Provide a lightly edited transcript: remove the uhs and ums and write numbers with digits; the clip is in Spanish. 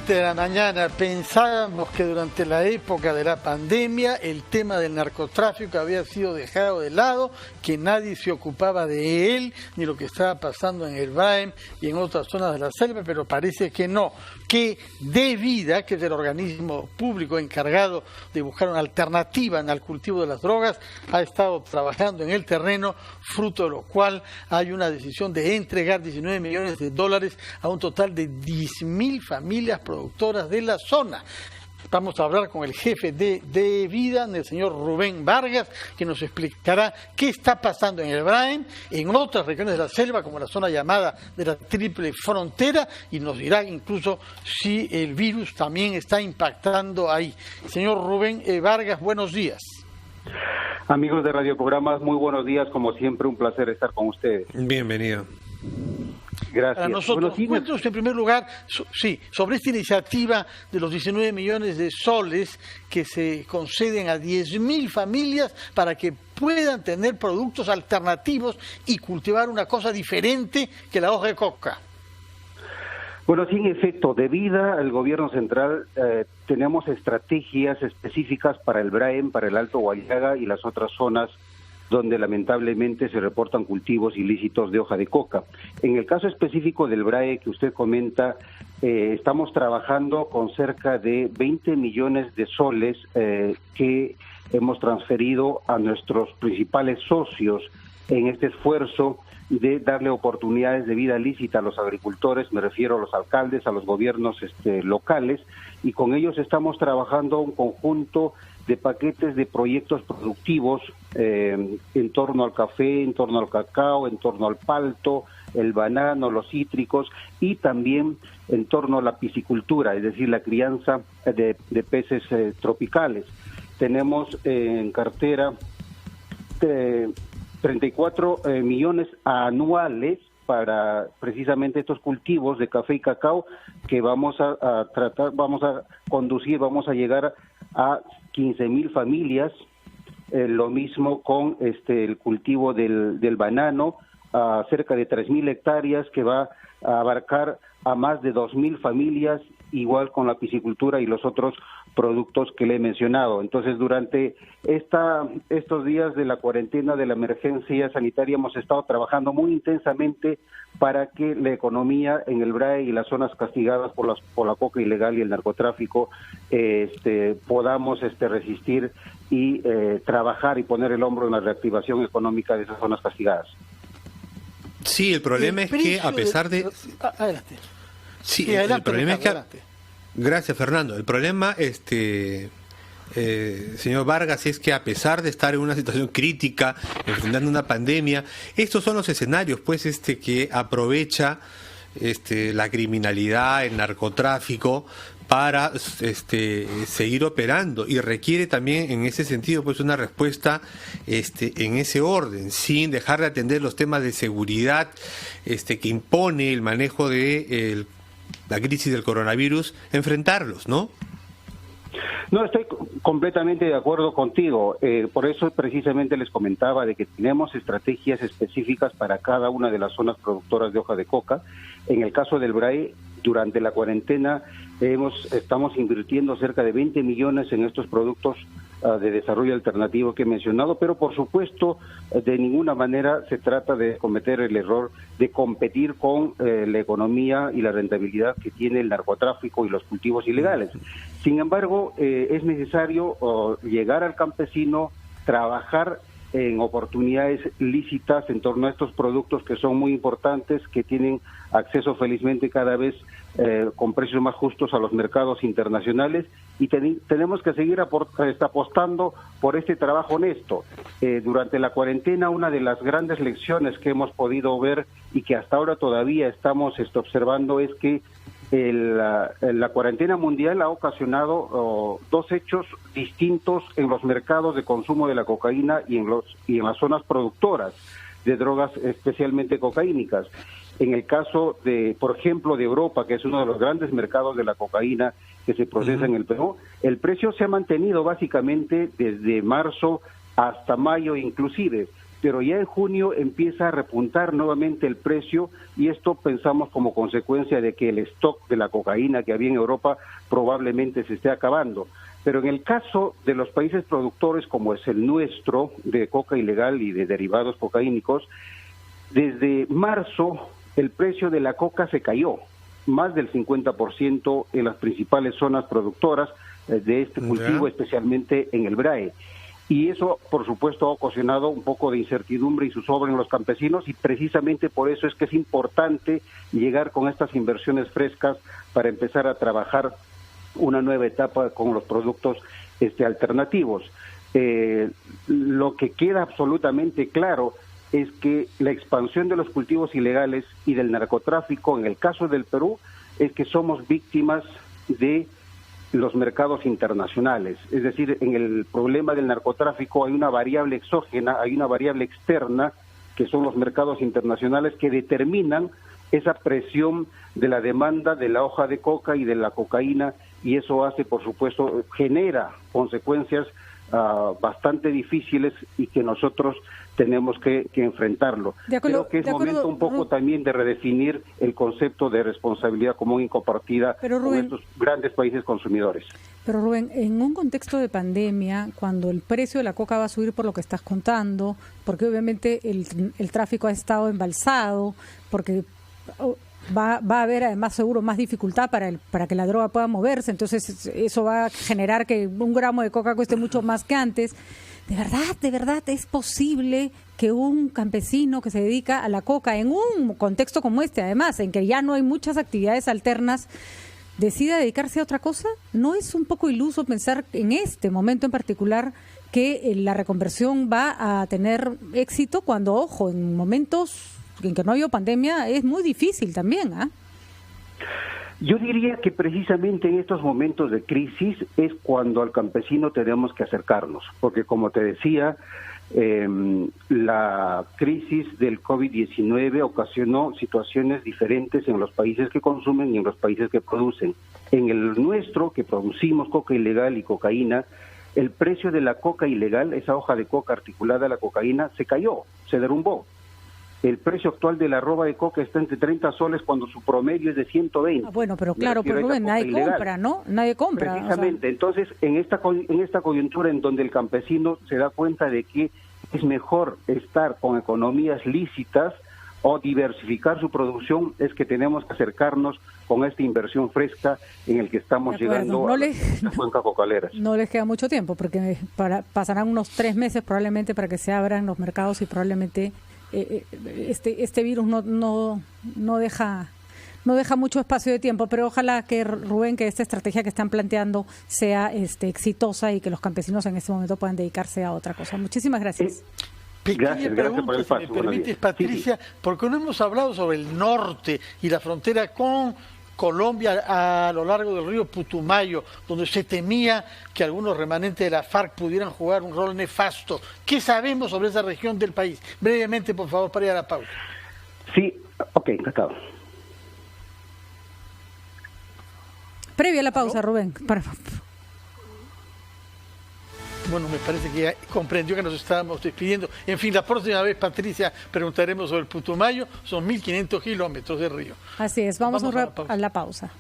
7 de la mañana. Pensábamos que durante la época de la pandemia el tema del narcotráfico había sido dejado de lado, que nadie se ocupaba de él, ni lo que estaba pasando en el Braem y en otras zonas de la selva, pero parece que no. Que DEVIDA, que es el organismo público encargado de buscar una alternativa al cultivo de las drogas, ha estado trabajando en el terreno, fruto de lo cual hay una decisión de entregar $19 millones a un total de 10.000 familias productoras de la zona. Vamos a hablar con el jefe de DEVIDA, el señor Rubén Vargas, que nos explicará qué está pasando en el Braem, en otras regiones de la selva, como la zona llamada de la Triple Frontera, y nos dirá incluso si el virus también está impactando ahí. Señor Rubén Vargas, buenos días. Amigos de Radio Programas, muy buenos días, como siempre, un placer estar con ustedes. Bienvenido. Gracias. Para nosotros, cuéntenos en primer lugar, sobre esta iniciativa de los 19 millones de soles que se conceden a 10.000 familias para que puedan tener productos alternativos y cultivar una cosa diferente que la hoja de coca. Bueno, sí, en efecto, DEVIDA, el gobierno central, tenemos estrategias específicas para el Braem, para el Alto Guayaga y las otras zonas donde lamentablemente se reportan cultivos ilícitos de hoja de coca. En el caso específico del BRAE que usted comenta, estamos trabajando con cerca de 20 millones de soles que hemos transferido a nuestros principales socios en este esfuerzo de darle oportunidades de vida lícita a los agricultores, me refiero a los alcaldes, a los gobiernos locales, y con ellos estamos trabajando un conjunto de paquetes de proyectos productivos en torno al café, en torno al cacao, en torno al palto, el banano, los cítricos y también en torno a la piscicultura, es decir, la crianza de peces tropicales. Tenemos en cartera 34 millones anuales para precisamente estos cultivos de café y cacao que vamos a tratar, vamos a conducir, vamos a llegar a 15.000 familias, lo mismo con el cultivo del banano, a cerca de 3.000 hectáreas que va a abarcar a más de 2.000 familias, igual con la piscicultura y los otros productos que le he mencionado. Entonces, durante estos días de la cuarentena, de la emergencia sanitaria, hemos estado trabajando muy intensamente para que la economía en el BRAE y las zonas castigadas por la coca ilegal y el narcotráfico podamos resistir y trabajar y poner el hombro en la reactivación económica de esas zonas castigadas. Sí, el problema es que a pesar de... Adelante. Sí, el problema es que... Gracias, Fernando. El problema, señor Vargas, es que a pesar de estar en una situación crítica, enfrentando una pandemia, estos son los escenarios, pues, que aprovecha la criminalidad, el narcotráfico, para seguir operando, y requiere también en ese sentido pues una respuesta en ese orden, sin dejar de atender los temas de seguridad que impone el manejo de la crisis del coronavirus, enfrentarlos, ¿no? No, estoy completamente de acuerdo contigo. Por eso precisamente les comentaba de que tenemos estrategias específicas para cada una de las zonas productoras de hoja de coca. En el caso del BRAE, durante la cuarentena estamos invirtiendo cerca de 20 millones en estos productos de desarrollo alternativo que he mencionado, pero por supuesto de ninguna manera se trata de cometer el error de competir con la economía y la rentabilidad que tiene el narcotráfico y los cultivos ilegales. Sin embargo, es necesario llegar al campesino, trabajar en oportunidades lícitas en torno a estos productos que son muy importantes, que tienen acceso felizmente cada vez con precios más justos a los mercados internacionales, y tenemos que seguir apostando por este trabajo honesto. Durante la cuarentena, una de las grandes lecciones que hemos podido ver y que hasta ahora todavía estamos observando es que la cuarentena mundial ha ocasionado dos hechos distintos en los mercados de consumo de la cocaína y en las zonas productoras de drogas especialmente cocaínicas. En el caso por ejemplo, de Europa, que es uno de los grandes mercados de la cocaína que se procesa en el Perú, el precio se ha mantenido básicamente desde marzo hasta mayo inclusive, pero ya en junio empieza a repuntar nuevamente el precio y esto pensamos como consecuencia de que el stock de la cocaína que había en Europa probablemente se esté acabando. Pero en el caso de los países productores como es el nuestro, de coca ilegal y de derivados cocaínicos, desde marzo el precio de la coca se cayó, más del 50% en las principales zonas productoras de este cultivo, especialmente en el BRAE. Y eso, por supuesto, ha ocasionado un poco de incertidumbre y zozobra en los campesinos, y precisamente por eso es que es importante llegar con estas inversiones frescas para empezar a trabajar una nueva etapa con los productos alternativos. Lo que queda absolutamente claro es que la expansión de los cultivos ilegales y del narcotráfico, en el caso del Perú, es que somos víctimas de los mercados internacionales. Es decir, en el problema del narcotráfico hay una variable exógena, hay una variable externa, que son los mercados internacionales que determinan esa presión de la demanda de la hoja de coca y de la cocaína, y eso hace, por supuesto, genera consecuencias bastante difíciles y que nosotros tenemos que enfrentarlo. Creo que es momento un poco también de redefinir el concepto de responsabilidad común y compartida con estos grandes países consumidores. Pero Rubén, en un contexto de pandemia, cuando el precio de la coca va a subir por lo que estás contando, porque obviamente el tráfico ha estado embalsado, porque va a haber además seguro más dificultad para que la droga pueda moverse, entonces eso va a generar que un gramo de coca cueste mucho más que antes. ¿De verdad es posible que un campesino que se dedica a la coca en un contexto como este, además, en que ya no hay muchas actividades alternas, decida dedicarse a otra cosa? ¿No es un poco iluso pensar en este momento en particular que la reconversión va a tener éxito cuando, ojo, en momentos en que no ha habido pandemia es muy difícil también, ¿ah? Yo diría que precisamente en estos momentos de crisis es cuando al campesino tenemos que acercarnos, porque como te decía, la crisis del COVID-19 ocasionó situaciones diferentes en los países que consumen y en los países que producen. En el nuestro, que producimos coca ilegal y cocaína, el precio de la coca ilegal, esa hoja de coca articulada a la cocaína, se cayó, se derrumbó. El precio actual de la arroba de coca está entre 30 soles cuando su promedio es de 120. Bueno, pero claro, pero Rubén, nadie compra, ¿no? Nadie compra. Precisamente, entonces, en esta coyuntura en donde el campesino se da cuenta de que es mejor estar con economías lícitas o diversificar su producción, es que tenemos que acercarnos con esta inversión fresca en el que estamos llegando a las cuencas cocaleras. No les queda mucho tiempo, porque pasarán unos 3 meses probablemente para que se abran los mercados y probablemente este virus no deja mucho espacio de tiempo, pero ojalá que, Rubén, que esta estrategia que están planteando sea exitosa y que los campesinos en este momento puedan dedicarse a otra cosa. Muchísimas gracias. Pequeña pregunta, si me permites, Patricia, porque no hemos hablado sobre el norte y la frontera con Colombia a lo largo del río Putumayo, donde se temía que algunos remanentes de la FARC pudieran jugar un rol nefasto. ¿Qué sabemos sobre esa región del país? Brevemente, por favor, para ir a la pausa. Sí, ok, encantado. Previo a la pausa, Rubén. Bueno, me parece que ya comprendió que nos estábamos despidiendo. En fin, la próxima vez, Patricia, preguntaremos sobre el Putumayo. Son 1.500 kilómetros de río. Así es, vamos a la pausa.